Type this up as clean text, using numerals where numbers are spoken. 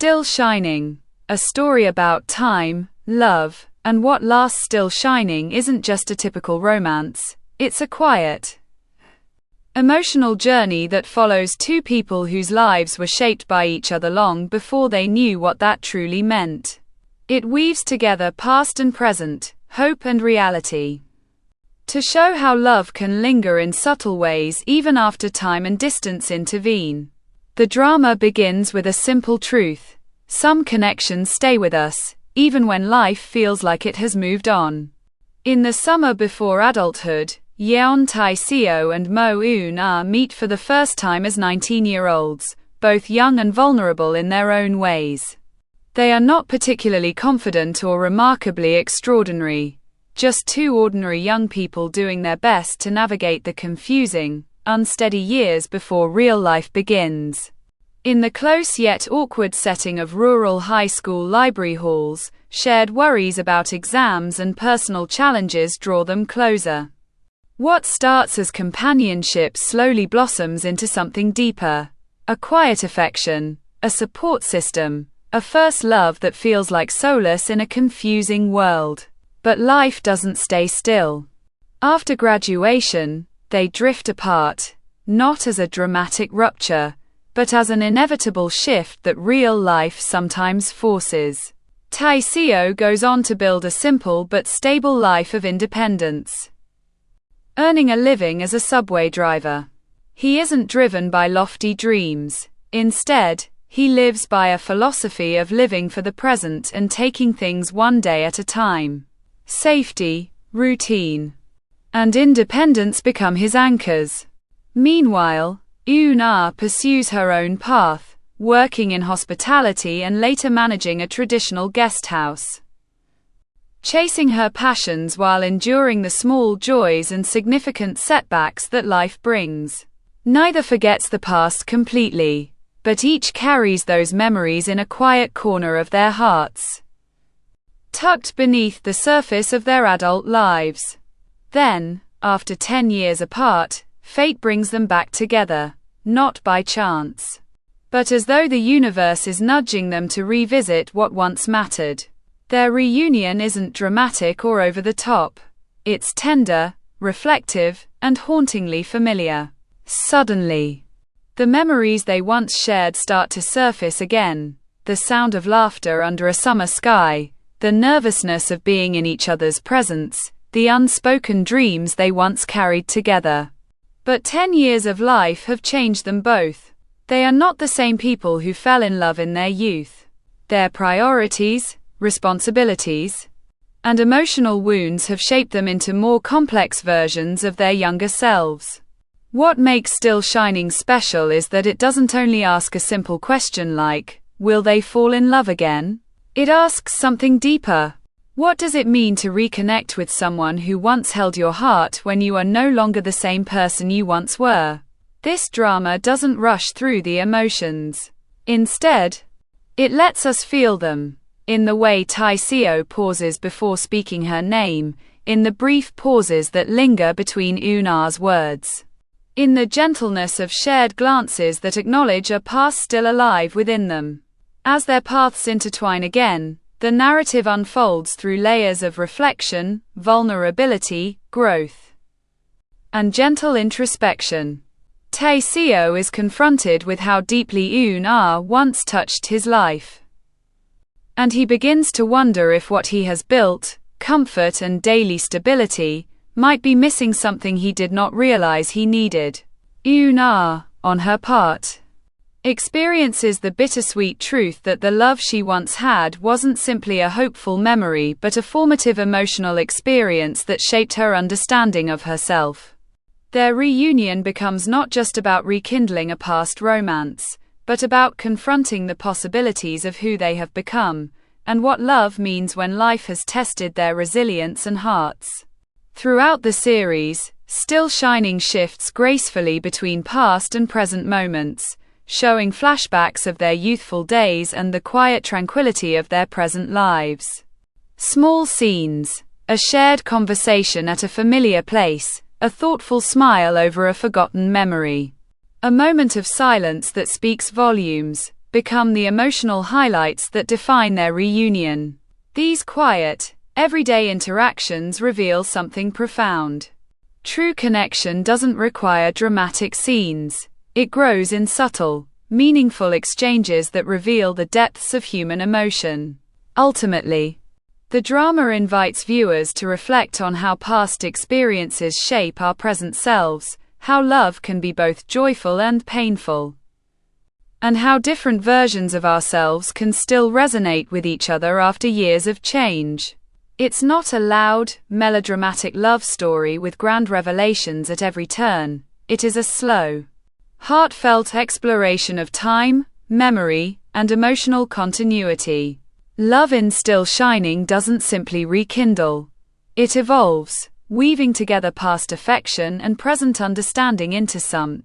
Still Shining, a story about time, love, and what lasts. Still Shining isn't just a typical romance, it's a quiet, emotional journey that follows two people whose lives were shaped by each other long before they knew what that truly meant. It weaves together past and present, hope and reality, to show how love can linger in subtle ways even after time and distance intervene. The drama begins with a simple truth: some connections stay with us, even when life feels like it has moved on. In the summer before adulthood, Yeon Tae-seo and Mo Eun-ah meet for the first time as 19-year-olds, both young and vulnerable in their own ways. They are not particularly confident or remarkably extraordinary, just two ordinary young people doing their best to navigate the confusing, unsteady years before real life begins. In the close yet awkward setting of rural high school library halls, shared worries about exams and personal challenges draw them closer. What starts as companionship slowly blossoms into something deeper: a quiet affection, a support system, a first love that feels like solace in a confusing world. But life doesn't stay still. After graduation, they drift apart, not as a dramatic rupture, but as an inevitable shift that real life sometimes forces. Tae-seo goes on to build a simple but stable life of independence, earning a living as a subway driver. He isn't driven by lofty dreams. Instead, he lives by a philosophy of living for the present and taking things one day at a time. Safety, routine, and independence become his anchors. Meanwhile, Eun-ah pursues her own path, working in hospitality and later managing a traditional guest house, chasing her passions while enduring the small joys and significant setbacks that life brings. Neither forgets the past completely, but each carries those memories in a quiet corner of their hearts, tucked beneath the surface of their adult lives. Then, after 10 years apart, fate brings them back together, not by chance, but as though the universe is nudging them to revisit what once mattered. Their reunion isn't dramatic or over the top. It's tender, reflective, and hauntingly familiar. Suddenly, the memories they once shared start to surface again: the sound of laughter under a summer sky, the nervousness of being in each other's presence, the unspoken dreams they once carried together. But 10 years of life have changed them both. They are not the same people who fell in love in their youth. Their priorities, responsibilities, and emotional wounds have shaped them into more complex versions of their younger selves. What makes Still Shining special is that it doesn't only ask a simple question like, will they fall in love again? It asks something deeper. What does it mean to reconnect with someone who once held your heart when you are no longer the same person you once were? This drama doesn't rush through the emotions. Instead, it lets us feel them. In the way Tae-seo pauses before speaking her name, in the brief pauses that linger between Eun-ah's words, in the gentleness of shared glances that acknowledge a past still alive within them. As their paths intertwine again, the narrative unfolds through layers of reflection, vulnerability, growth, and gentle introspection. Tae-seo is confronted with how deeply Eun-ah once touched his life, and he begins to wonder if what he has built, comfort and daily stability, might be missing something he did not realize he needed. Eun-ah, on her part, experiences the bittersweet truth that the love she once had wasn't simply a hopeful memory but a formative emotional experience that shaped her understanding of herself. Their reunion becomes not just about rekindling a past romance, but about confronting the possibilities of who they have become, and what love means when life has tested their resilience and hearts. Throughout the series, Still Shining shifts gracefully between past and present moments, showing flashbacks of their youthful days and the quiet tranquility of their present lives. Small scenes, a shared conversation at a familiar place, a thoughtful smile over a forgotten memory, a moment of silence that speaks volumes, become the emotional highlights that define their reunion. These quiet, everyday interactions reveal something profound. True connection doesn't require dramatic scenes. It grows in subtle, meaningful exchanges that reveal the depths of human emotion. Ultimately, the drama invites viewers to reflect on how past experiences shape our present selves, how love can be both joyful and painful, and how different versions of ourselves can still resonate with each other after years of change. It's not a loud, melodramatic love story with grand revelations at every turn. It is a slow, heartfelt exploration of time, memory, and emotional continuity. Love in Still Shining doesn't simply rekindle. It evolves, weaving together past affection and present understanding into something